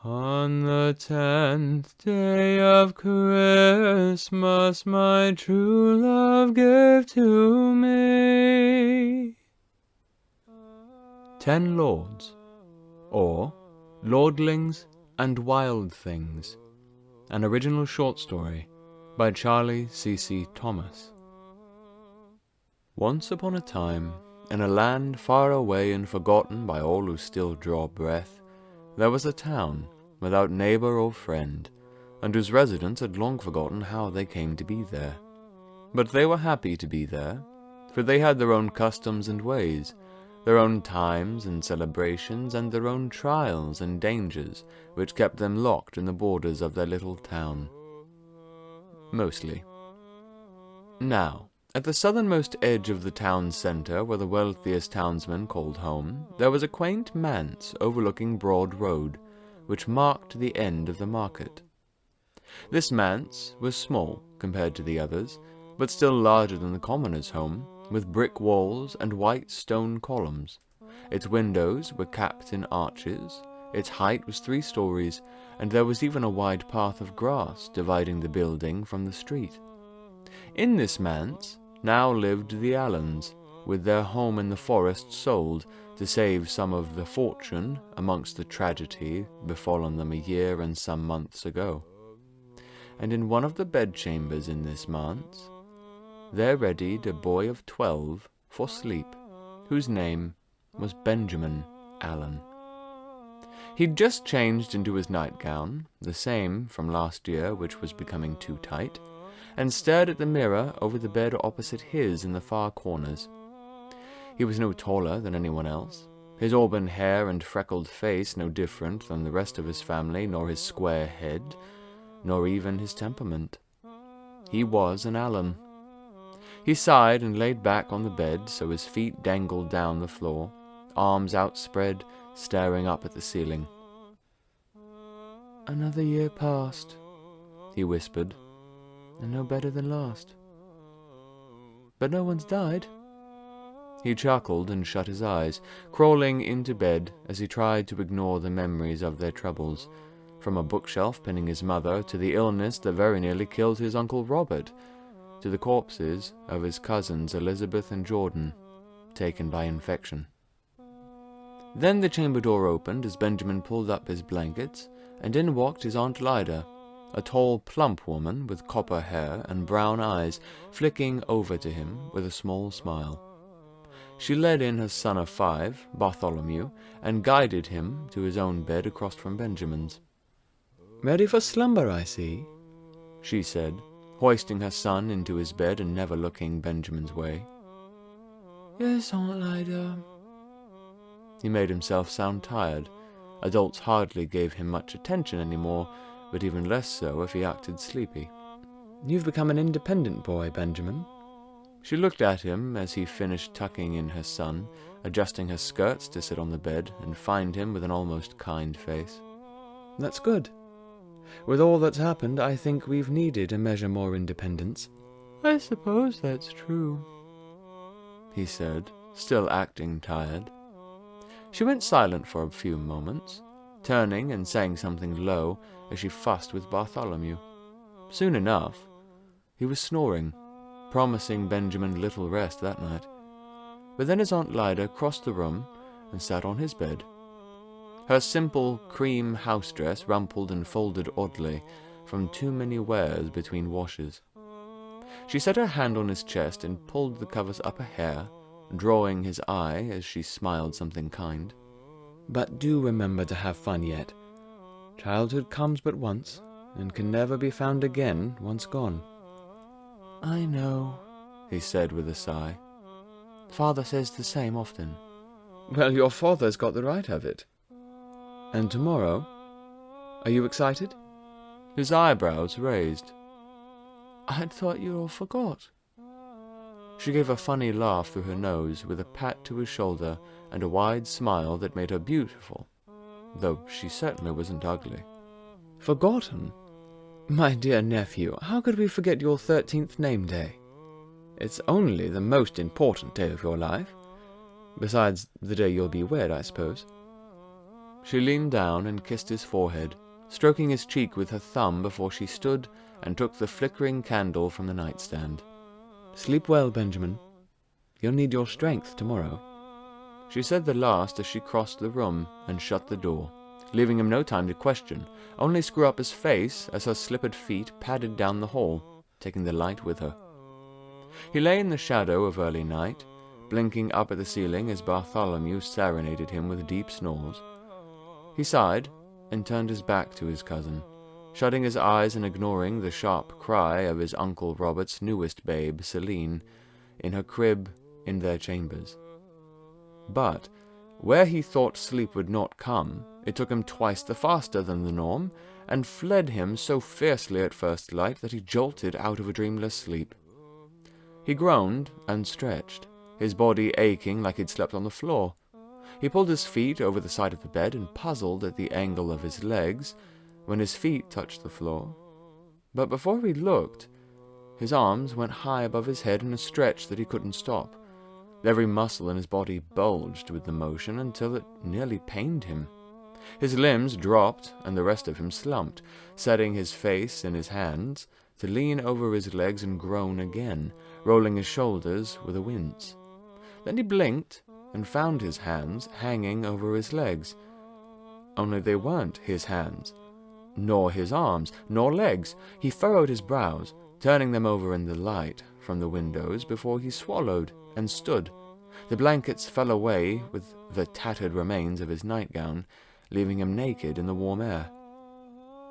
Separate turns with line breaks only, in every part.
On the 10th day of Christmas, my true love gave to me 10 Lords, or Lordlings and Wild Things, an original short story by Charlie C.C. Thomas. Once upon a time, in a land far away and forgotten by all who still draw breath, there was a town without neighbor or friend, and whose residents had long forgotten how they came to be there. But they were happy to be there, for they had their own customs and ways, their own times and celebrations, and their own trials and dangers, which kept them locked in the borders of their little town. Mostly. Now, at the southernmost edge of the town's center, where the wealthiest townsmen called home, there was a quaint manse overlooking Broad Road, which marked the end of the market. This manse was small compared to the others, but still larger than the commoner's home, with brick walls and white stone columns. Its windows were capped in arches, its height was 3 stories, and there was even a wide path of grass dividing the building from the street. In this manse now lived the Allens, with their home in the forest sold to save some of the fortune amongst the tragedy befallen them a year and some months ago. And in one of the bedchambers in this manse, there readied a boy of 12 for sleep, whose name was Benjamin Allen. He'd just changed into his nightgown, the same from last year, which was becoming too tight, and stared at the mirror over the bed opposite his in the far corners. He was no taller than anyone else, his auburn hair and freckled face no different than the rest of his family, nor his square head, nor even his temperament. He was an Allen. He sighed and laid back on the bed so his feet dangled down the floor, arms outspread, staring up at the ceiling. "Another year passed," he whispered, "and no better than last. But no one's died." He chuckled and shut his eyes, crawling into bed as he tried to ignore the memories of their troubles, from a bookshelf pinning his mother, to the illness that very nearly killed his Uncle Robert, to the corpses of his cousins Elizabeth and Jordan, taken by infection. Then the chamber door opened as Benjamin pulled up his blankets, and in walked his Aunt Lida, a tall, plump woman with copper hair and brown eyes, flicking over to him with a small smile. She led in her son of 5, Bartholomew, and guided him to his own bed across from Benjamin's. "Ready for slumber, I see," she said, hoisting her son into his bed and never looking Benjamin's way. "Yes, Aunt Lida." He made himself sound tired. Adults hardly gave him much attention anymore, but even less so if he acted sleepy. "You've become an independent boy, Benjamin." She looked at him as he finished tucking in her son, adjusting her skirts to sit on the bed, and fined him with an almost kind face. "That's good. With all that's happened, I think we've needed a measure more independence." "I suppose that's true," he said, still acting tired. She went silent for a few moments, turning and saying something low as she fussed with Bartholomew. Soon enough, he was snoring, promising Benjamin little rest that night. But then his Aunt Lida crossed the room and sat on his bed. Her simple cream house dress rumpled and folded oddly from too many wears between washes. She set her hand on his chest and pulled the covers up a hair, drawing his eye as she smiled something kind. "But do remember to have fun yet. Childhood comes but once, and can never be found again once gone." "I know," he said with a sigh. "Father says the same often." "Well, your father's got the right of it. And tomorrow? Are you excited?" His eyebrows raised. "I'd thought you all forgot." She gave a funny laugh through her nose, with a pat to his shoulder and a wide smile that made her beautiful, though she certainly wasn't ugly. "Forgotten? My dear nephew, how could we forget your 13th name day? It's only the most important day of your life, besides the day you'll be wed, I suppose." She leaned down and kissed his forehead, stroking his cheek with her thumb before she stood and took the flickering candle from the nightstand. "Sleep well, Benjamin. You'll need your strength tomorrow." She said the last as she crossed the room and shut the door, leaving him no time to question, only screw up his face as her slippered feet padded down the hall, taking the light with her. He lay in the shadow of early night, blinking up at the ceiling as Bartholomew serenaded him with deep snores. He sighed and turned his back to his cousin, shutting his eyes and ignoring the sharp cry of his Uncle Robert's newest babe, Celine, in her crib in their chambers. But where he thought sleep would not come, it took him twice the faster than the norm, and fled him so fiercely at first light that he jolted out of a dreamless sleep. He groaned and stretched, his body aching like he'd slept on the floor. He pulled his feet over the side of the bed and puzzled at the angle of his legs when his feet touched the floor. But before he looked, his arms went high above his head in a stretch that he couldn't stop. Every muscle in his body bulged with the motion until it nearly pained him. His limbs dropped and the rest of him slumped, setting his face in his hands to lean over his legs and groan again, rolling his shoulders with a wince. Then he blinked and found his hands hanging over his legs. Only they weren't his hands, nor his arms, nor legs. He furrowed his brows, turning them over in the light from the windows before he swallowed and stood. The blankets fell away with the tattered remains of his nightgown, leaving him naked in the warm air.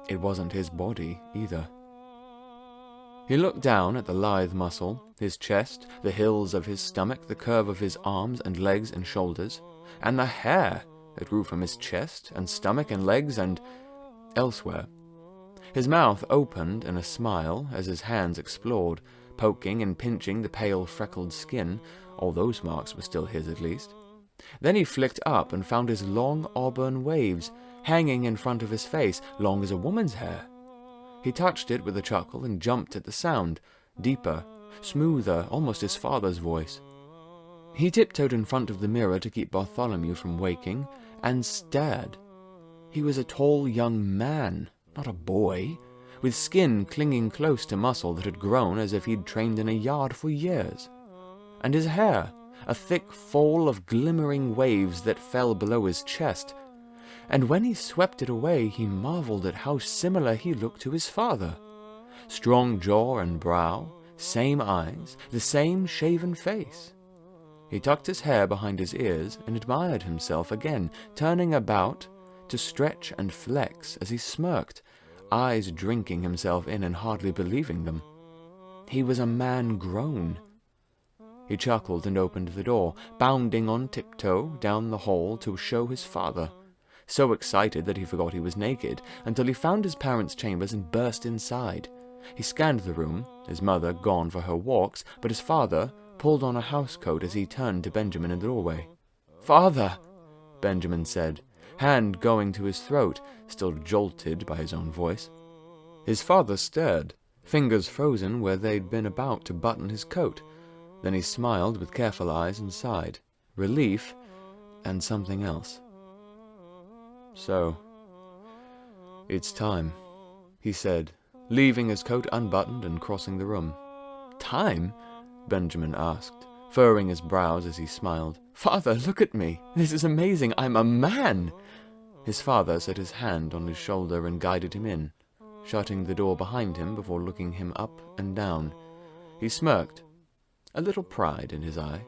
It wasn't his body, either. He looked down at the lithe muscle, his chest, the hills of his stomach, the curve of his arms and legs and shoulders, and the hair that grew from his chest and stomach and legs and elsewhere. His mouth opened in a smile as his hands explored, poking and pinching the pale freckled skin. All those marks were still his, at least. Then he flicked up and found his long auburn waves hanging in front of his face, long as a woman's hair. He touched it with a chuckle and jumped at the sound, deeper, smoother, almost his father's voice. He tiptoed in front of the mirror to keep Bartholomew from waking, and stared. He was a tall young man, not a boy, with skin clinging close to muscle that had grown as if he'd trained in a yard for years. And his hair, a thick fall of glimmering waves that fell below his chest. And when he swept it away, he marveled at how similar he looked to his father. Strong jaw and brow, same eyes, the same shaven face. He tucked his hair behind his ears and admired himself again, turning about to stretch and flex as he smirked, eyes drinking himself in and hardly believing them. He was a man grown. He chuckled and opened the door, bounding on tiptoe down the hall to show his father, so excited that he forgot he was naked, until he found his parents' chambers and burst inside. He scanned the room, his mother gone for her walks, but his father pulled on a housecoat as he turned to Benjamin in the doorway. "Father," Benjamin said, hand going to his throat, still jolted by his own voice. His father stared, fingers frozen where they'd been about to button his coat. Then he smiled with careful eyes and sighed, relief and something else. "So, it's time," he said, leaving his coat unbuttoned and crossing the room. "Time?" Benjamin asked, furrowing his brows as he smiled. "Father, look at me! This is amazing! I'm a man!" His father set his hand on his shoulder and guided him in, shutting the door behind him before looking him up and down. He smirked, a little pride in his eye.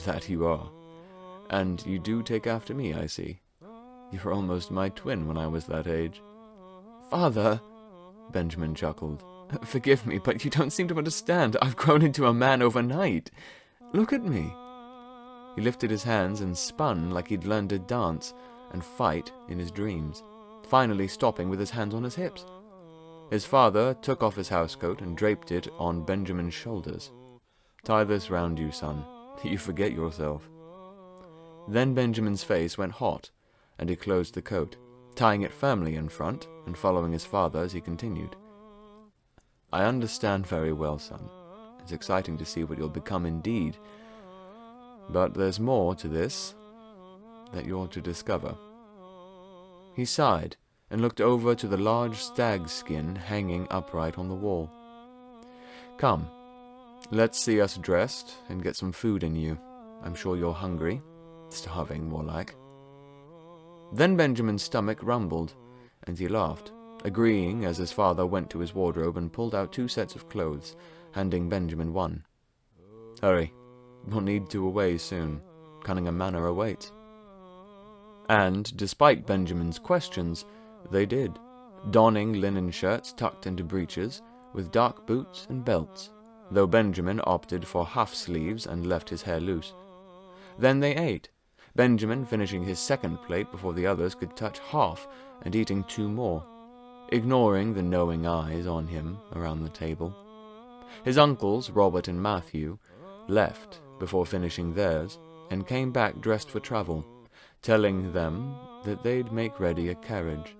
"That you are. And you do take after me, I see. You were almost my twin when I was that age." "Father," Benjamin chuckled, "forgive me, but you don't seem to understand. I've grown into a man overnight. Look at me." He lifted his hands and spun like he'd learned to dance and fight in his dreams, finally stopping with his hands on his hips. His father took off his housecoat and draped it on Benjamin's shoulders. "Tie this round you, son. You forget yourself." Then Benjamin's face went hot, and he closed the coat, tying it firmly in front and following his father as he continued. "I understand very well, son. It's exciting to see what you'll become indeed. But there's more to this that you're to discover. He sighed and looked over to the large stag skin hanging upright on the wall. "Come, let's see us dressed and get some food in you. I'm sure you're hungry. Starving, more like." Then Benjamin's stomach rumbled, and he laughed, agreeing as his father went to his wardrobe and pulled out 2 sets of clothes, handing Benjamin one. "Hurry, we'll need to away soon. Cunningham Manor awaits." And, despite Benjamin's questions, they did, donning linen shirts tucked into breeches, with dark boots and belts, though Benjamin opted for half-sleeves and left his hair loose. Then they ate, Benjamin finishing his 2nd plate before the others could touch half and eating 2 more, ignoring the knowing eyes on him around the table. His uncles, Robert and Matthew, left before finishing theirs and came back dressed for travel, telling them that they'd make ready a carriage.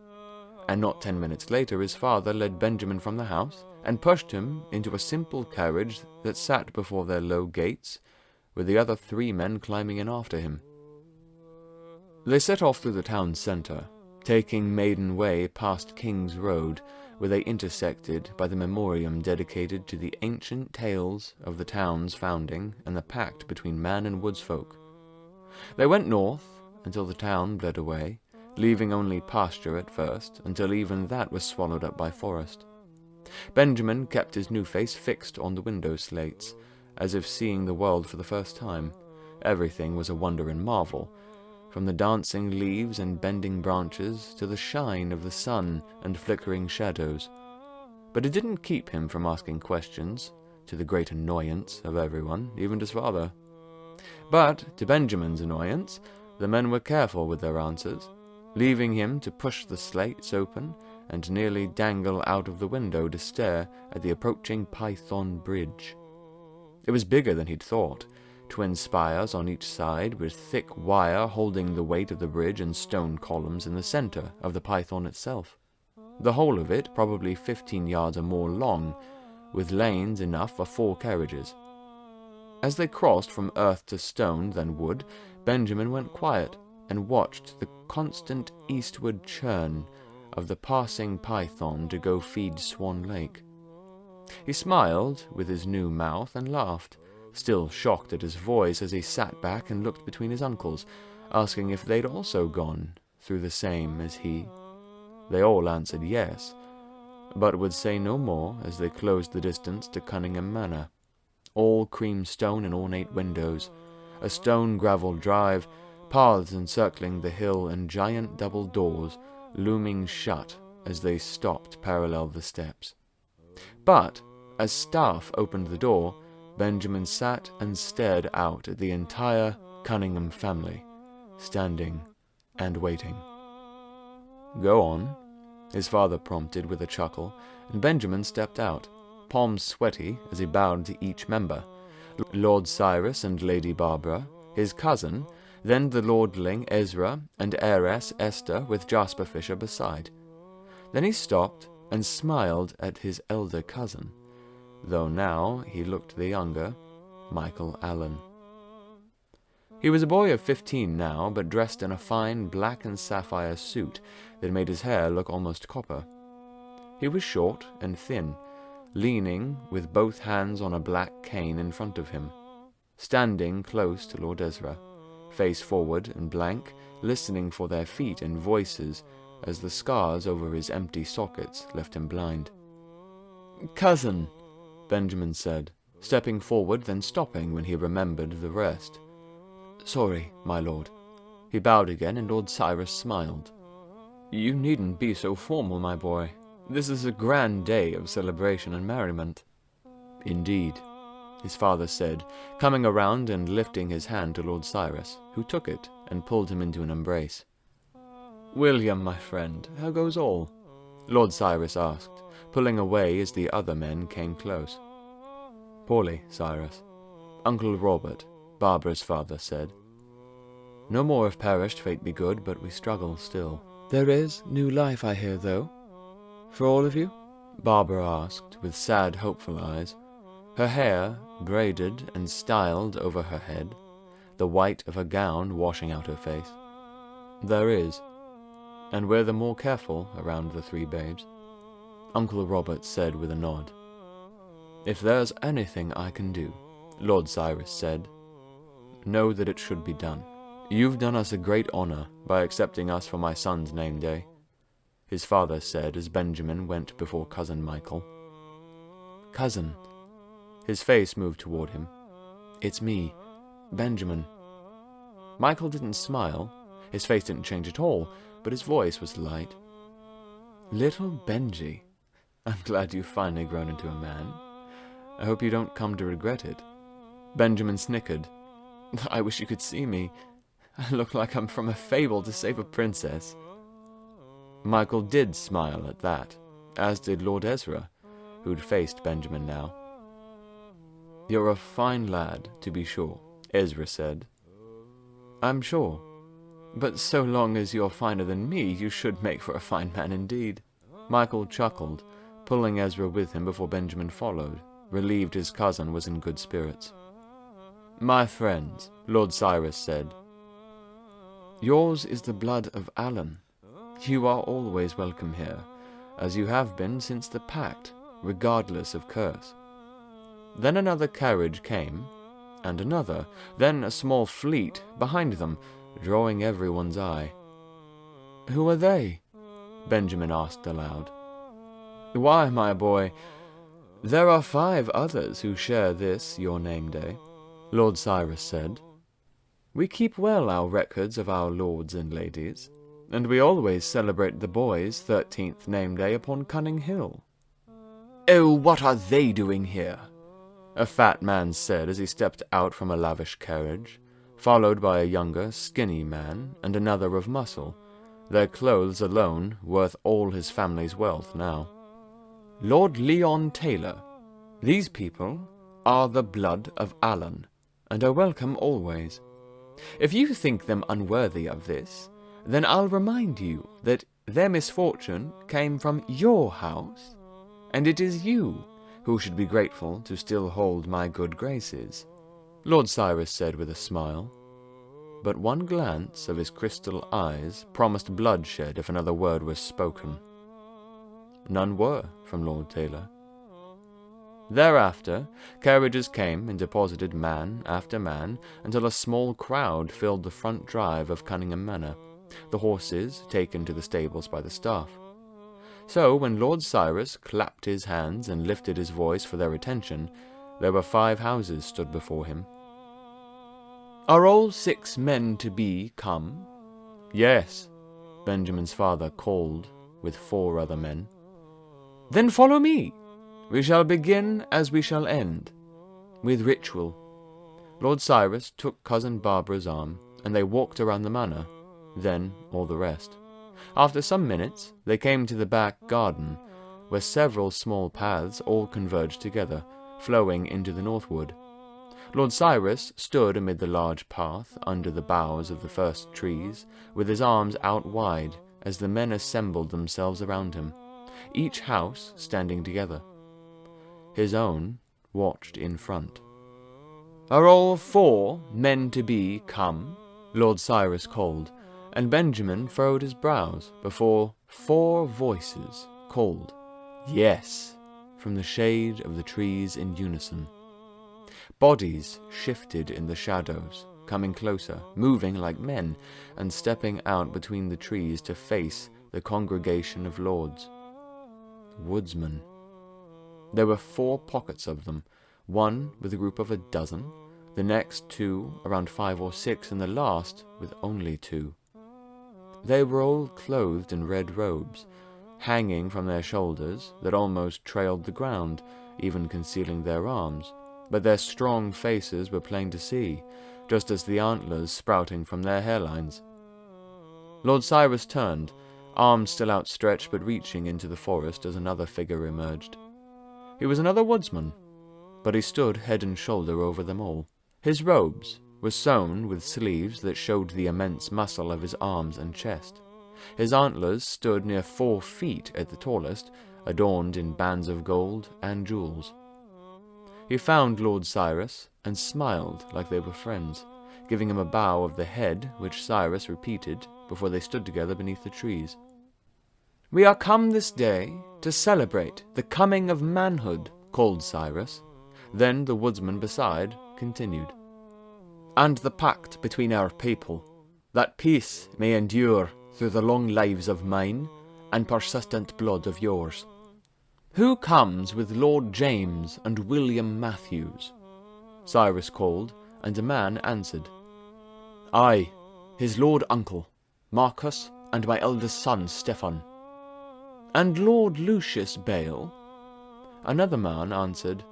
And not 10 minutes later his father led Benjamin from the house and pushed him into a simple carriage that sat before their low gates, with the other 3 men climbing in after him. They set off through the town centre, taking maiden way past King's Road, where they intersected by the memoriam dedicated to the ancient tales of the town's founding and the pact between man and woodsfolk. They went north until the town bled away, leaving only pasture at first, until even that was swallowed up by forest. Benjamin kept his new face fixed on the window slates, as if seeing the world for the first time. Everything was a wonder and marvel, from the dancing leaves and bending branches to the shine of the sun and flickering shadows. But it didn't keep him from asking questions, to the great annoyance of everyone, even his father. But, to Benjamin's annoyance, the men were careful with their answers, leaving him to push the slates open and nearly dangle out of the window to stare at the approaching Python Bridge. It was bigger than he'd thought, twin spires on each side with thick wire holding the weight of the bridge and stone columns in the center of the Python itself. The whole of it probably 15 yards or more long, with lanes enough for 4 carriages. As they crossed from earth to stone, then wood, Benjamin went quiet and watched the constant eastward churn of the passing Python to go feed Swan Lake. He smiled with his new mouth and laughed, still shocked at his voice as he sat back and looked between his uncles, asking if they'd also gone through the same as he. They all answered yes, but would say no more as they closed the distance to Cunningham Manor. All cream stone and ornate windows, a stone gravel drive, paths encircling the hill, and giant double doors looming shut as they stopped parallel the steps. But, as staff opened the door, Benjamin sat and stared out at the entire Cunningham family, standing and waiting. "Go on," his father prompted with a chuckle, and Benjamin stepped out, palms sweaty as he bowed to each member. Lord Cyrus and Lady Barbara, his cousin, then the lordling Ezra and heiress Esther with Jasper Fisher beside. Then he stopped and smiled at his elder cousin, though now he looked the younger, Michael Allen. He was a boy of 15 now, but dressed in a fine black and sapphire suit that made his hair look almost copper. He was short and thin, leaning with both hands on a black cane in front of him, standing close to Lord Ezra, face forward and blank, listening for their feet and voices as the scars over his empty sockets left him blind. "Cousin," Benjamin said, stepping forward then stopping when he remembered the rest. "Sorry, my lord." He bowed again, and Lord Cyrus smiled. "You needn't be so formal, my boy. This is a grand day of celebration and merriment." "Indeed," his father said, coming around and lifting his hand to Lord Cyrus, who took it and pulled him into an embrace. "William, my friend, how goes all?" Lord Cyrus asked, pulling away as the other men came close. "Poorly, Cyrus," Uncle Robert, Barbara's father, said. "No more have perished, fate be good, but we struggle still." "There is new life, I hear, though, for all of you?" Barbara asked, with sad, hopeful eyes, her hair braided and styled over her head, the white of her gown washing out her face. "There is." and we're the more careful around the three babes." Uncle Robert said with a nod. "If there's anything I can do," Lord Cyrus said, "know that it should be done. You've done us a great honor by accepting us for my son's name day," his father said as Benjamin went before Cousin Michael. "Cousin." His face moved toward him. "It's me, Benjamin." Michael didn't smile. His face didn't change at all, but his voice was light. "Little Benji, I'm glad you've finally grown into a man. I hope you don't come to regret it." Benjamin snickered. "I wish you could see me. I look like I'm from a fable to save a princess." Michael did smile at that, as did Lord Ezra, who'd faced Benjamin now. "You're a fine lad, to be sure," Ezra said. "I'm sure. But so long as you're finer than me, you should make for a fine man indeed." Michael chuckled, pulling Ezra with him before Benjamin followed, relieved his cousin was in good spirits. "My friends," Lord Cyrus said, "yours is the blood of Alan. You are always welcome here, as you have been since the pact, regardless of curse." Then another carriage came, and another, then a small fleet behind them, drawing everyone's eye. "Who are they?" Benjamin asked aloud. "Why, my boy, there are 5 others who share this, your name day," Lord Cyrus said. "We keep well our records of our lords and ladies, and we always celebrate the boys' 13th name day upon Cunning Hill." "Oh, what are they doing here?" a fat man said as he stepped out from a lavish carriage, followed by a younger, skinny man and another of muscle, their clothes alone worth all his family's wealth now. "Lord Leon Taylor, these people are the blood of Alan, and are welcome always. If you think them unworthy of this, then I'll remind you that their misfortune came from your house, and it is you who should be grateful to still hold my good graces," Lord Cyrus said with a smile. But one glance of his crystal eyes promised bloodshed if another word was spoken. None were from Lord Taylor. Thereafter, carriages came and deposited man after man until a small crowd filled the front drive of Cunningham Manor, the horses taken to the stables by the staff. So when Lord Cyrus clapped his hands and lifted his voice for their attention, there were 5 houses stood before him. "Are all 6 men to be come?" "Yes," Benjamin's father called with 4 other men. "Then follow me. We shall begin as we shall end, with ritual." Lord Cyrus took Cousin Barbara's arm, and they walked around the manor, then all the rest. After some minutes, they came to the back garden, where several small paths all converged together, flowing into the northward. Lord Cyrus stood amid the large path under the boughs of the first trees, with his arms out wide as the men assembled themselves around him, each house standing together. His own watched in front. "Are all 4 men to be come?" Lord Cyrus called, and Benjamin furrowed his brows before 4 voices called, "Yes," from the shade of the trees in unison. Bodies shifted in the shadows, coming closer, moving like men, and stepping out between the trees to face the congregation of lords. Woodsmen. There were 4 pockets of them, one with a group of 12, the next 2 around 5 or 6, and the last with only 2. They were all clothed in red robes, hanging from their shoulders that almost trailed the ground, even concealing their arms, but their strong faces were plain to see, just as the antlers sprouting from their hairlines. Lord Cyrus turned, arms still outstretched but reaching into the forest as another figure emerged. He was another woodsman, but he stood head and shoulder over them all. His robes were sewn with sleeves that showed the immense muscle of his arms and chest. His antlers stood near 4 feet at the tallest, adorned in bands of gold and jewels. He found Lord Cyrus and smiled like they were friends, giving him a bow of the head which Cyrus repeated before they stood together beneath the trees. "We are come this day to celebrate the coming of manhood," called Cyrus. Then the woodsman beside continued, "and the pact between our people, that peace may endure through the long lives of mine and persistent blood of yours. Who comes with Lord James and William Matthews?" Cyrus called, and a man answered, "I, his lord uncle, Marcus, and my eldest son Stephan." "And Lord Lucius Bale?" Another man answered,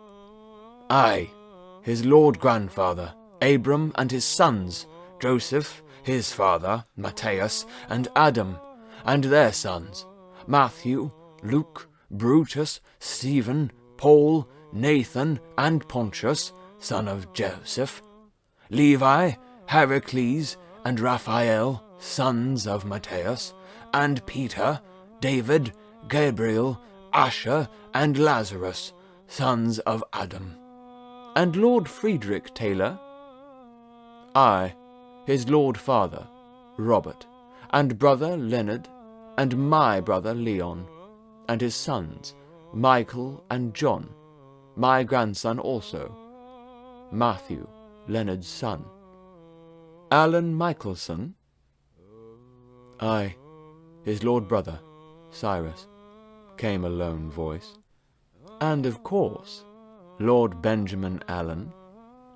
"I, his lord grandfather, Abram, and his sons, Joseph, his father, Matthias, and Adam, and their sons, Matthew, Luke, Brutus, Stephen, Paul, Nathan, and Pontius, son of Joseph, Levi, Heracles, and Raphael, sons of Matthias, and Peter, David, Gabriel, Asher, and Lazarus, sons of Adam." "And Lord Friedrich Taylor?" "I, his lord father, Robert, and brother Leonard, and my brother Leon, and his sons, Michael and John, my grandson also, Matthew, Leonard's son." "Alan Michelson?" "I, his lord brother, Cyrus," came a lone voice. "And of course, Lord Benjamin Allen?"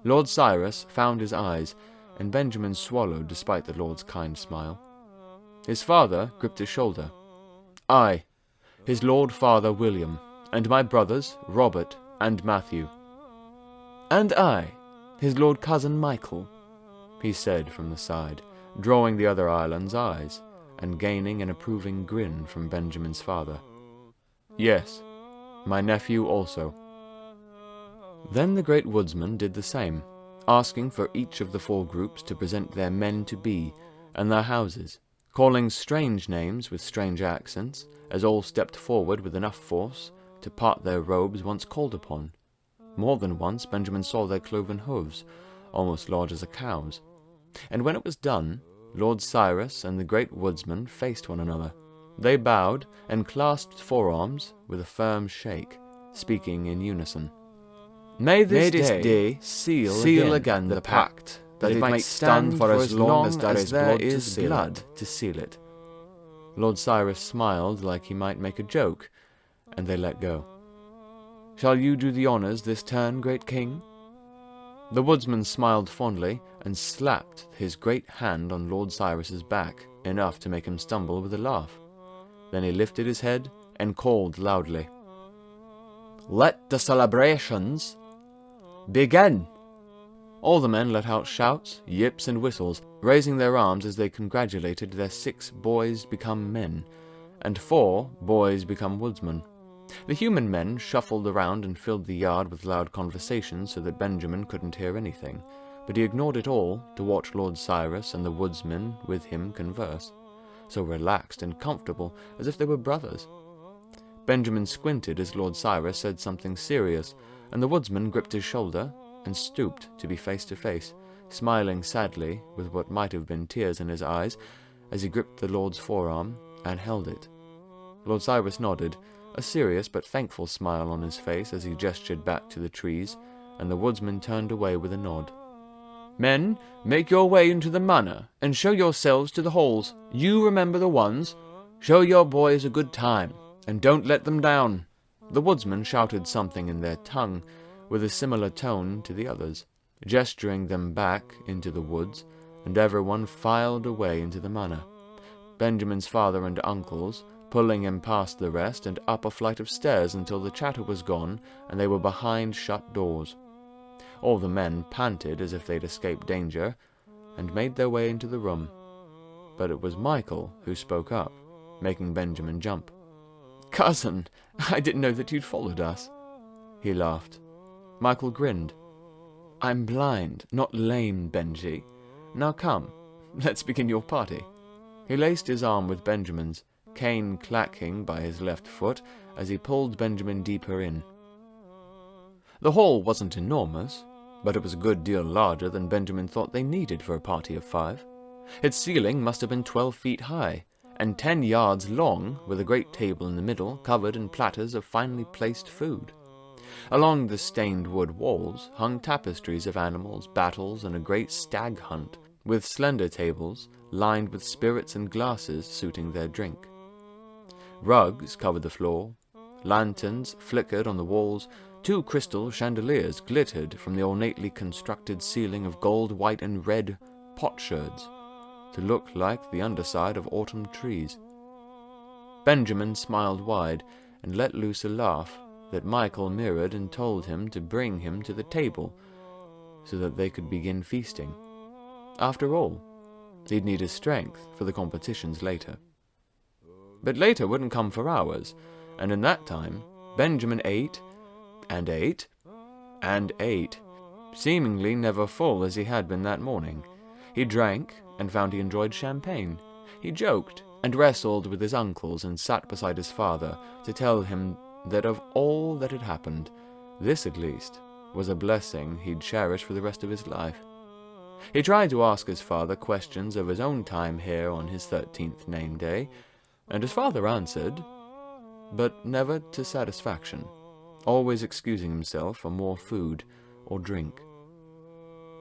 Lord Cyrus found his eyes, and Benjamin swallowed despite the lord's kind smile. His father gripped his shoulder. "I, his lord father William, and my brothers Robert and Matthew." "And I, his lord cousin Michael," he said from the side, drawing the other Ireland's eyes, and gaining an approving grin from Benjamin's father. "Yes, my nephew also." Then the great woodsman did the same, asking for each of the 4 groups to present their men-to-be and their houses, calling strange names with strange accents, as all stepped forward with enough force to part their robes once called upon. More than once Benjamin saw their cloven hooves, almost large as a cow's. And when it was done, Lord Cyrus and the great woodsman faced one another. They bowed and clasped forearms with a firm shake, speaking in unison. "May this day seal again the pact, that it might stand for as long as there is blood to seal it." Lord Cyrus smiled like he might make a joke, and they let go. "Shall you do the honors this turn, great king?" The woodsman smiled fondly and slapped his great hand on Lord Cyrus's back, enough to make him stumble with a laugh. Then he lifted his head and called loudly, "Let the celebrations begin!" All the men let out shouts, yips, and whistles, raising their arms as they congratulated their 6 boys become men, and 4 boys become woodsmen. The human men shuffled around and filled the yard with loud conversation so that Benjamin couldn't hear anything, but he ignored it all to watch Lord Cyrus and the woodsmen with him converse, so relaxed and comfortable as if they were brothers. Benjamin squinted as Lord Cyrus said something serious, and the woodsman gripped his shoulder and stooped to be face to face, smiling sadly with what might have been tears in his eyes as he gripped the lord's forearm and held it. Lord Cyrus nodded, a serious but thankful smile on his face as he gestured back to the trees, and the woodsman turned away with a nod. "Men, make your way into the manor, and show yourselves to the halls. You remember the ones. Show your boys a good time, and don't let them down." The woodsman shouted something in their tongue, with a similar tone to the others, gesturing them back into the woods, and everyone filed away into the manor. Benjamin's father and uncles, pulling him past the rest and up a flight of stairs until the chatter was gone and they were behind shut doors. All the men panted as if they'd escaped danger, and made their way into the room. But it was Michael who spoke up, making Benjamin jump. "Cousin, I didn't know that you'd followed us." He laughed. Michael grinned. "I'm blind, not lame, Benji. Now come, let's begin your party." He laced his arm with Benjamin's, cane clacking by his left foot as he pulled Benjamin deeper in. The hall wasn't enormous, but it was a good deal larger than Benjamin thought they needed for a party of 5. Its ceiling must have been 12 feet high, and 10 yards long, with a great table in the middle, covered in platters of finely placed food. Along the stained wood walls hung tapestries of animals, battles, and a great stag hunt, with slender tables lined with spirits and glasses suiting their drink. Rugs covered the floor, lanterns flickered on the walls, 2 crystal chandeliers glittered from the ornately constructed ceiling of gold, white, and red potsherds, to look like the underside of autumn trees. Benjamin smiled wide and let loose a laugh that Michael mirrored and told him to bring him to the table so that they could begin feasting. After all, he'd need his strength for the competitions later. But later wouldn't come for hours, and in that time, Benjamin ate, and ate, and ate, seemingly never full as he had been that morning. He drank, and found he enjoyed champagne. He joked, and wrestled with his uncles, and sat beside his father to tell him that of all that had happened, this at least was a blessing he'd cherish for the rest of his life. He tried to ask his father questions of his own time here on his 13th name day, and his father answered, but never to satisfaction, always excusing himself for more food or drink.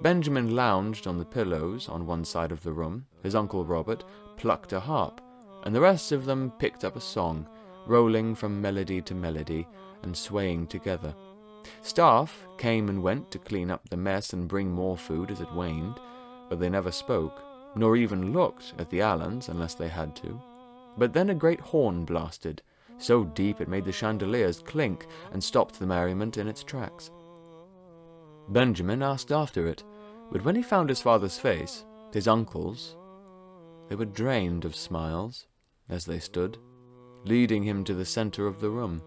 Benjamin lounged on the pillows on one side of the room. His Uncle Robert plucked a harp, and the rest of them picked up a song, rolling from melody to melody and swaying together. Staff came and went to clean up the mess and bring more food as it waned, but they never spoke, nor even looked at the Allens unless they had to. But then a great horn blasted, so deep it made the chandeliers clink and stopped the merriment in its tracks. Benjamin asked after it, but when he found his father's face, his uncle's, they were drained of smiles as they stood, leading him to the center of the room.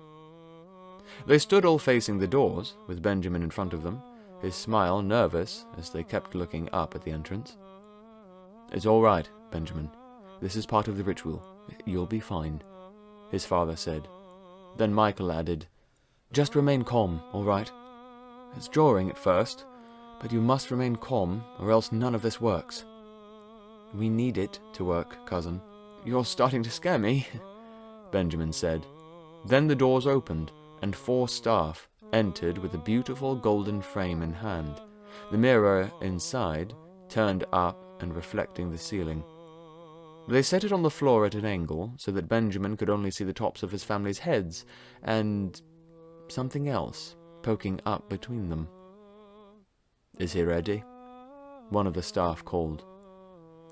They stood all facing the doors, with Benjamin in front of them, his smile nervous as they kept looking up at the entrance. "It's all right, Benjamin. This is part of the ritual. You'll be fine," his father said. Then Michael added, "Just remain calm, all right? It's jarring at first, but you must remain calm, or else none of this works." "We need it to work, cousin." "You're starting to scare me," Benjamin said. Then the doors opened, and 4 staff entered with a beautiful golden frame in hand, the mirror inside turned up and reflecting the ceiling. They set it on the floor at an angle so that Benjamin could only see the tops of his family's heads, and something else poking up between them. "Is he ready?" one of the staff called.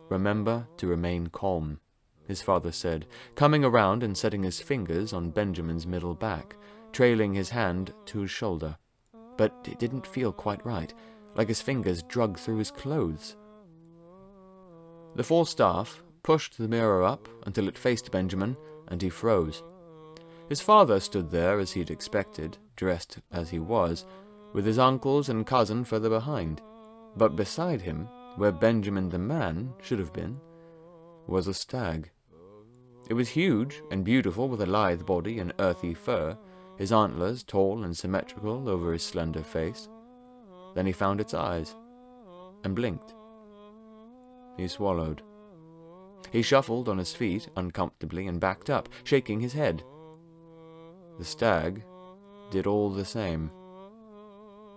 "Remember to remain calm," his father said, coming around and setting his fingers on Benjamin's middle back, trailing his hand to his shoulder. But it didn't feel quite right, like his fingers dragged through his clothes. The 4 staff pushed the mirror up until it faced Benjamin, and he froze. His father stood there as he'd expected, dressed as he was, with his uncles and cousin further behind. But beside him, where Benjamin the man should have been, was a stag. It was huge and beautiful, with a lithe body and earthy fur, his antlers tall and symmetrical over his slender face. Then he found its eyes, and blinked. He swallowed. He shuffled on his feet uncomfortably and backed up, shaking his head. The stag did all the same.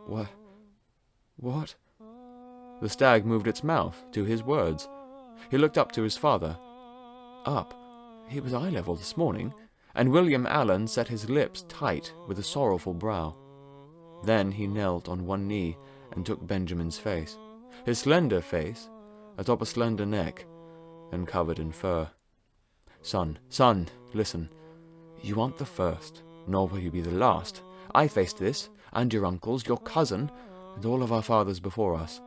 What? The stag moved its mouth to his words. He looked up to his father. Up. He was eye level this morning, and William Allen set his lips tight with a sorrowful brow. Then he knelt on one knee and took Benjamin's face, his slender face, atop a slender neck, and covered in fur. Son, listen. You aren't the first, nor will you be the last. I faced this, and your uncles, your cousin, and all of our fathers before us."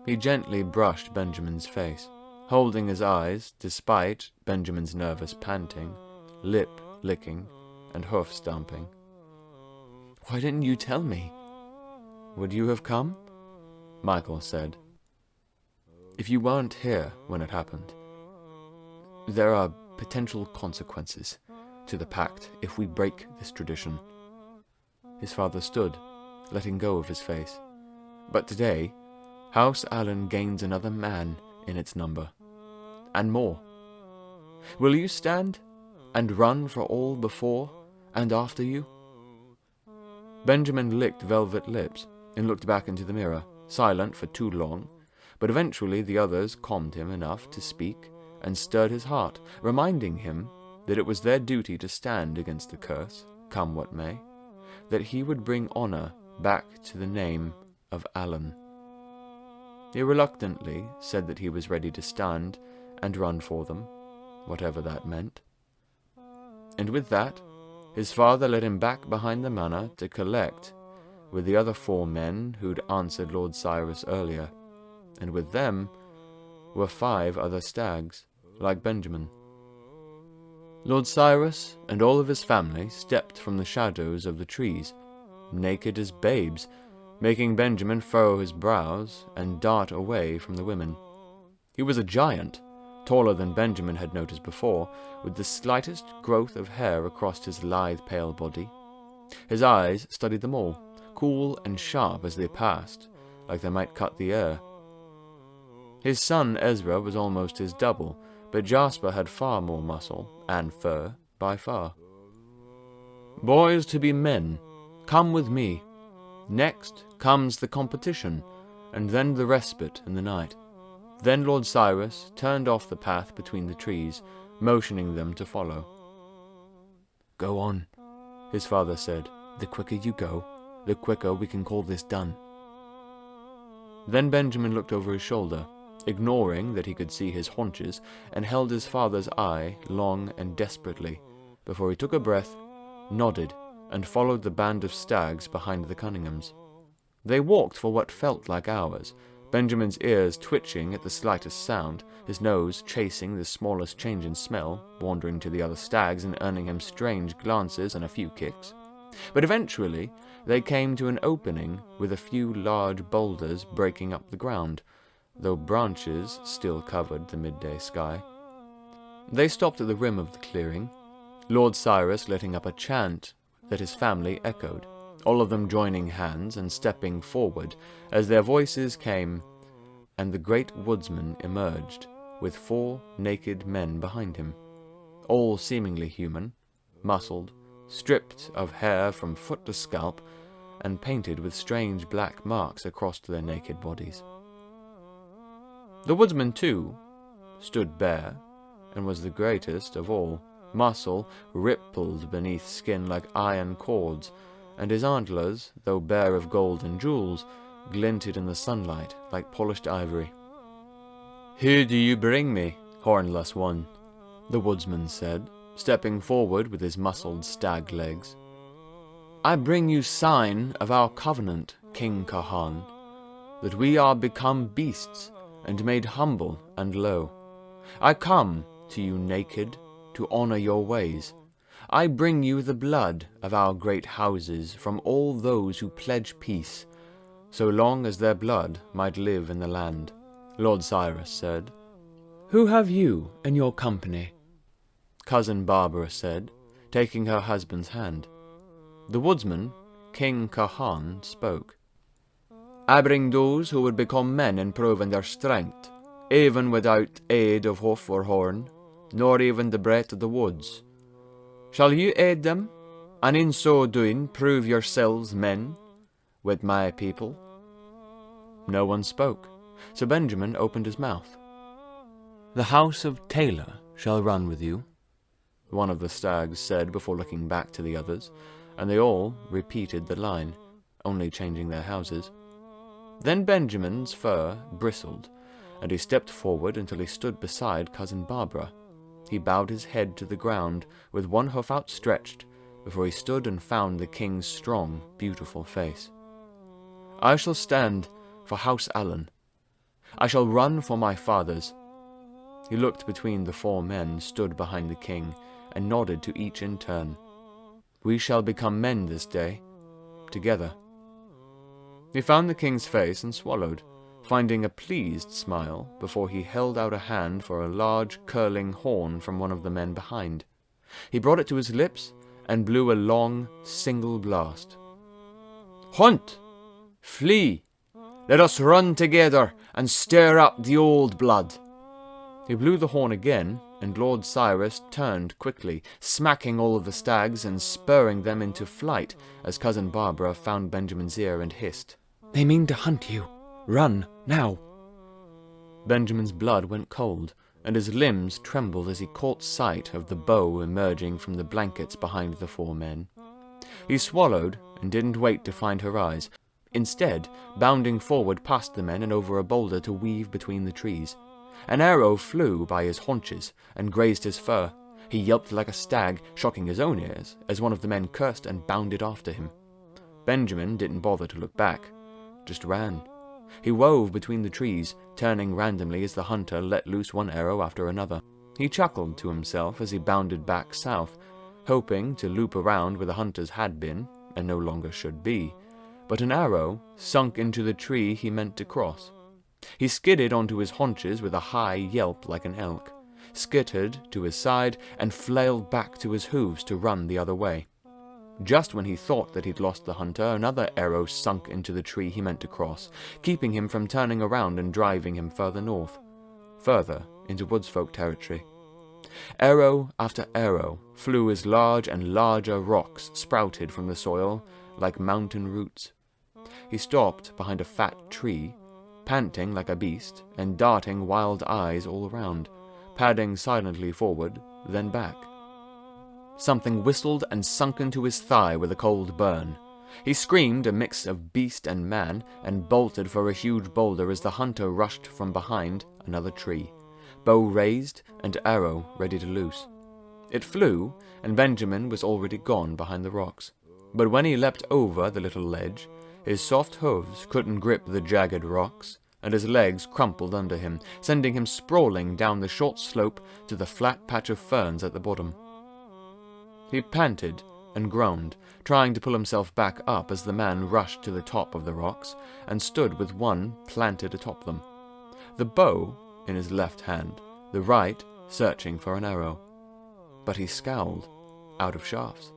He gently brushed Benjamin's face, holding his eyes despite Benjamin's nervous panting, lip licking, and hoof stomping. "Why didn't you tell me?" "Would you have come?" Michael said. "If you weren't here when it happened, there are potential consequences to the pact if we break this tradition." His father stood, letting go of his face. "But today, House Allen gains another man in its number, and more. Will you stand and run for all before and after you?" Benjamin licked velvet lips and looked back into the mirror, silent for too long, but eventually the others calmed him enough to speak and stirred his heart, reminding him that it was their duty to stand against the curse, come what may, that he would bring honor back to the name of Alan. He reluctantly said that he was ready to stand and run for them, whatever that meant. And with that, his father led him back behind the manor to collect with the other 4 men who'd answered Lord Cyrus earlier, and with them were 5 other stags, like Benjamin. Lord Cyrus and all of his family stepped from the shadows of the trees, naked as babes, making Benjamin furrow his brows and dart away from the women. He was a giant, taller than Benjamin had noticed before, with the slightest growth of hair across his lithe, pale body. His eyes studied them all, cool and sharp as they passed, like they might cut the air. His son Ezra was almost his double, but Jasper had far more muscle and fur, by far. "Boys to be men, come with me. Next comes the competition, and then the respite in the night." Then Lord Cyrus turned off the path between the trees, motioning them to follow. "Go on," his father said. "The quicker you go, the quicker we can call this done." Then Benjamin looked over his shoulder, ignoring that he could see his haunches, and held his father's eye long and desperately, before he took a breath, nodded, and followed the band of stags behind the Cunninghams. They walked for what felt like hours, Benjamin's ears twitching at the slightest sound, his nose chasing the smallest change in smell, wandering to the other stags and earning him strange glances and a few kicks. But eventually they came to an opening with a few large boulders breaking up the ground, though branches still covered the midday sky. They stopped at the rim of the clearing, Lord Cyrus letting up a chant that his family echoed, all of them joining hands and stepping forward as their voices came, and the great woodsman emerged with 4 naked men behind him, all seemingly human, muscled, stripped of hair from foot to scalp, and painted with strange black marks across their naked bodies. The woodsman, too, stood bare, and was the greatest of all. Muscle rippled beneath skin like iron cords, and his antlers, though bare of gold and jewels, glinted in the sunlight like polished ivory. "Who do you bring me, hornless one?" the woodsman said, stepping forward with his muscled stag legs. "I bring you sign of our covenant, King Kahan, that we are become beasts and made humble and low. I come to you naked to honor your ways. I bring you the blood of our great houses from all those who pledge peace, so long as their blood might live in the land," Lord Cyrus said. "Who have you in your company?" Cousin Barbara said, taking her husband's hand. The woodsman, King Kahan, spoke. "I bring those who would become men and prove in their strength, even without aid of hoof or horn, nor even the breath of the woods. Shall you aid them, and in so doing prove yourselves men with my people?" No one spoke, so Benjamin opened his mouth. "The house of Taylor shall run with you," one of the stags said before looking back to the others, and they all repeated the line, only changing their houses. Then Benjamin's fur bristled, and he stepped forward until he stood beside Cousin Barbara. He bowed his head to the ground with one hoof outstretched before he stood and found the king's strong, beautiful face. "I shall stand for House Allen. I shall run for my fathers." He looked between the 4 men stood behind the king and nodded to each in turn. "We shall become men this day, together." He found the king's face and swallowed, finding a pleased smile before he held out a hand for a large curling horn from one of the men behind. He brought it to his lips and blew a long, single blast. "Hunt! Flee! Let us run together and stir up the old blood." He blew the horn again, and Lord Cyrus turned quickly, smacking all of the stags and spurring them into flight as Cousin Barbara found Benjamin's ear and hissed, "They mean to hunt you. Run, now." Benjamin's blood went cold, and his limbs trembled as he caught sight of the bow emerging from the blankets behind the 4 men. He swallowed and didn't wait to find her eyes, instead bounding forward past the men and over a boulder to weave between the trees. An arrow flew by his haunches and grazed his fur. He yelped like a stag, shocking his own ears, as one of the men cursed and bounded after him. Benjamin didn't bother to look back, just ran. He wove between the trees, turning randomly as the hunter let loose one arrow after another. He chuckled to himself as he bounded back south, hoping to loop around where the hunters had been, and no longer should be. But an arrow sunk into the tree he meant to cross. He skidded onto his haunches with a high yelp like an elk, skittered to his side, and flailed back to his hooves to run the other way. Just when he thought that he'd lost the hunter, another arrow sunk into the tree he meant to cross, keeping him from turning around and driving him further north, further into woodsfolk territory. Arrow after arrow flew as large and larger rocks sprouted from the soil like mountain roots. He stopped behind a fat tree, panting like a beast and darting wild eyes all around, padding silently forward, then back. Something whistled and sunk into his thigh with a cold burn. He screamed, a mix of beast and man, and bolted for a huge boulder as the hunter rushed from behind another tree, bow raised and arrow ready to loose. It flew, and Benjamin was already gone behind the rocks. But when he leapt over the little ledge, his soft hooves couldn't grip the jagged rocks, and his legs crumpled under him, sending him sprawling down the short slope to the flat patch of ferns at the bottom. He panted and groaned, trying to pull himself back up as the man rushed to the top of the rocks and stood with one planted atop them, the bow in his left hand, the right searching for an arrow. But he scowled, out of shafts.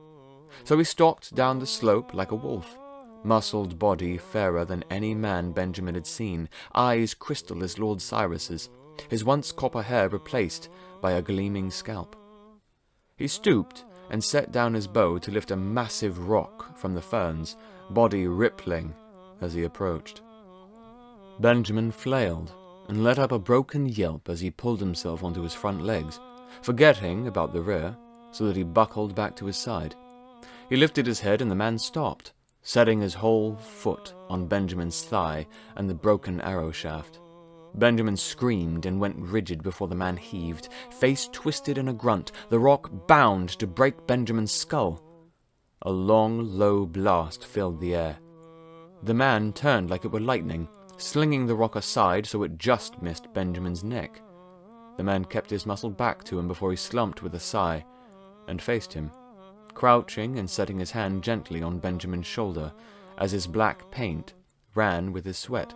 So he stalked down the slope like a wolf, muscled body fairer than any man Benjamin had seen, eyes crystal as Lord Cyrus's, his once copper hair replaced by a gleaming scalp. He stooped and set down his bow to lift a massive rock from the ferns, body rippling as he approached. Benjamin flailed and let up a broken yelp as he pulled himself onto his front legs, forgetting about the rear, so that he buckled back to his side. He lifted his head and the man stopped, setting his whole foot on Benjamin's thigh and the broken arrow shaft. Benjamin screamed and went rigid before the man heaved, face twisted in a grunt, the rock bound to break Benjamin's skull. A long, low blast filled the air. The man turned like it were lightning, slinging the rock aside so it just missed Benjamin's neck. The man kept his muscle back to him before he slumped with a sigh, and faced him, crouching and setting his hand gently on Benjamin's shoulder as his black paint ran with his sweat.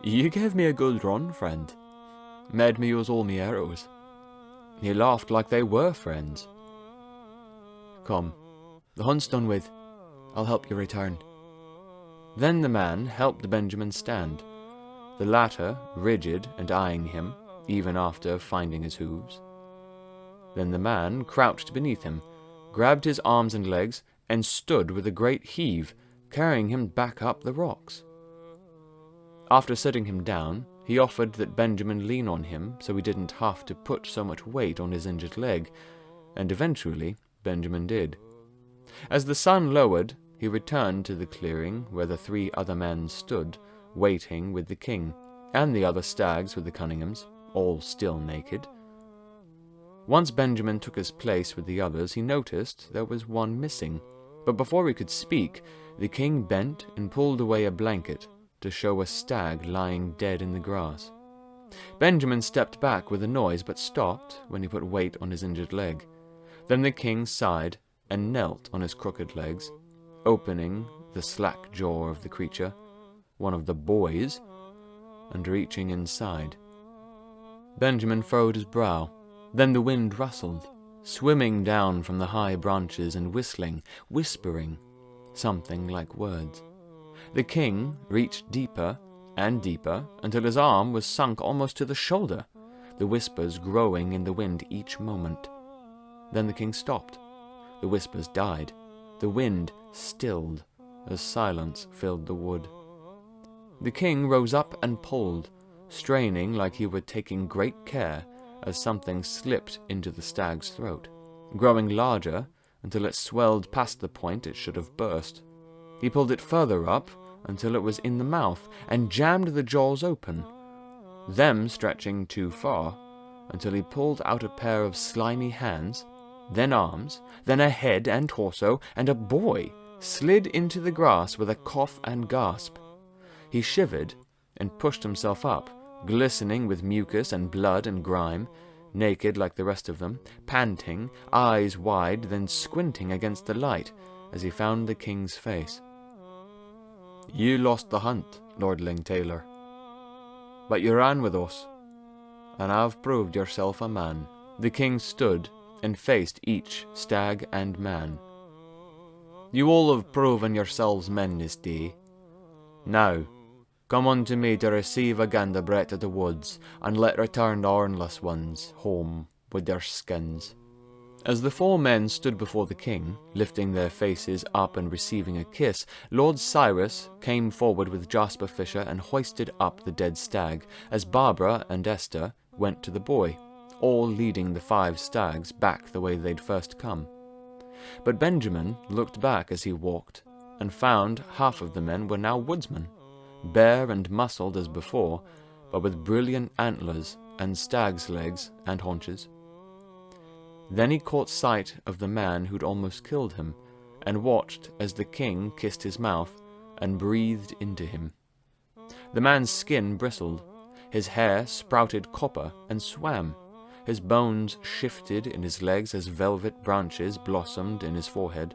"You gave me a good run, friend. Made me use all me arrows." He laughed like they were friends. "Come, the hunt's done with. I'll help you return." Then the man helped Benjamin stand, the latter rigid and eyeing him, even after finding his hooves. Then the man crouched beneath him, grabbed his arms and legs, and stood with a great heave, carrying him back up the rocks. After sitting him down, he offered that Benjamin lean on him so he didn't have to put so much weight on his injured leg, and eventually Benjamin did. As the sun lowered, he returned to the clearing where the 3 other men stood, waiting with the king, and the other stags with the Cunninghams, all still naked. Once Benjamin took his place with the others, he noticed there was one missing, but before he could speak, the king bent and pulled away a blanket to show a stag lying dead in the grass. Benjamin stepped back with a noise, but stopped when he put weight on his injured leg. Then the king sighed and knelt on his crooked legs, opening the slack jaw of the creature, one of the boys, and reaching inside. Benjamin furrowed his brow. Then the wind rustled, swimming down from the high branches and whistling, whispering, something like words. The king reached deeper and deeper until his arm was sunk almost to the shoulder, the whispers growing in the wind each moment. Then the king stopped. The whispers died. The wind stilled as silence filled the wood. The king rose up and pulled, straining like he were taking great care as something slipped into the stag's throat, growing larger until it swelled past the point it should have burst. He pulled it further up until it was in the mouth and jammed the jaws open, them stretching too far until he pulled out a pair of slimy hands, then arms, then a head and torso, and a boy slid into the grass with a cough and gasp. He shivered and pushed himself up, glistening with mucus and blood and grime, naked like the rest of them, panting, eyes wide, then squinting against the light as he found the king's face. "You lost the hunt, Lordling Taylor, but you ran with us, and have proved yourself a man." The king stood and faced each stag and man. "You all have proven yourselves men this day. Now, come unto me to receive again the breath of the woods, and let return the hornless ones home with their skins." As the four men stood before the king, lifting their faces up and receiving a kiss, Lord Cyrus came forward with Jasper Fisher and hoisted up the dead stag, as Barbara and Esther went to the boy, all leading the 5 stags back the way they'd first come. But Benjamin looked back as he walked, and found half of the men were now woodsmen, bare and muscled as before, but with brilliant antlers and stag's legs and haunches. Then he caught sight of the man who'd almost killed him, and watched as the king kissed his mouth and breathed into him. The man's skin bristled, his hair sprouted copper and swam, his bones shifted in his legs as velvet branches blossomed in his forehead,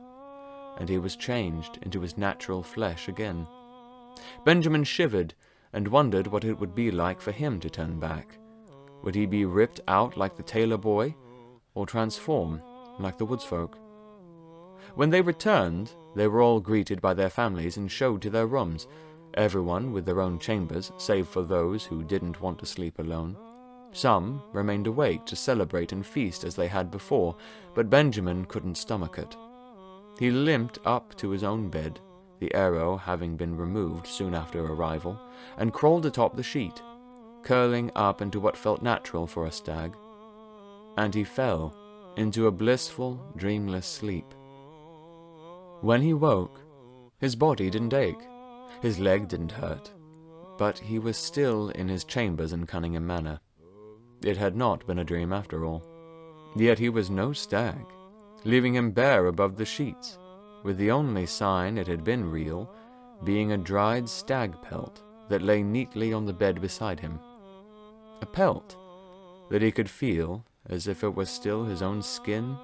and he was changed into his natural flesh again. Benjamin shivered and wondered what it would be like for him to turn back. Would he be ripped out like the tailor boy, or transform like the woodsfolk? When they returned, they were all greeted by their families and showed to their rooms, everyone with their own chambers, save for those who didn't want to sleep alone. Some remained awake to celebrate and feast as they had before, but Benjamin couldn't stomach it. He limped up to his own bed, the arrow having been removed soon after arrival, and crawled atop the sheet, curling up into what felt natural for a stag. And he fell into a blissful, dreamless sleep. When he woke, his body didn't ache, his leg didn't hurt, but he was still in his chambers in Cunningham Manor. It had not been a dream after all. Yet he was no stag, leaving him bare above the sheets, with the only sign it had been real being a dried stag pelt that lay neatly on the bed beside him. A pelt that he could feel as if it was still his own skin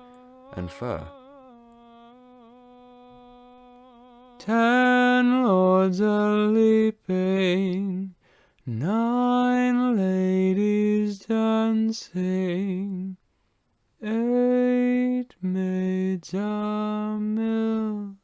and fur. 10 lords a-leaping, 9 ladies dancing, 8 maids a-milking.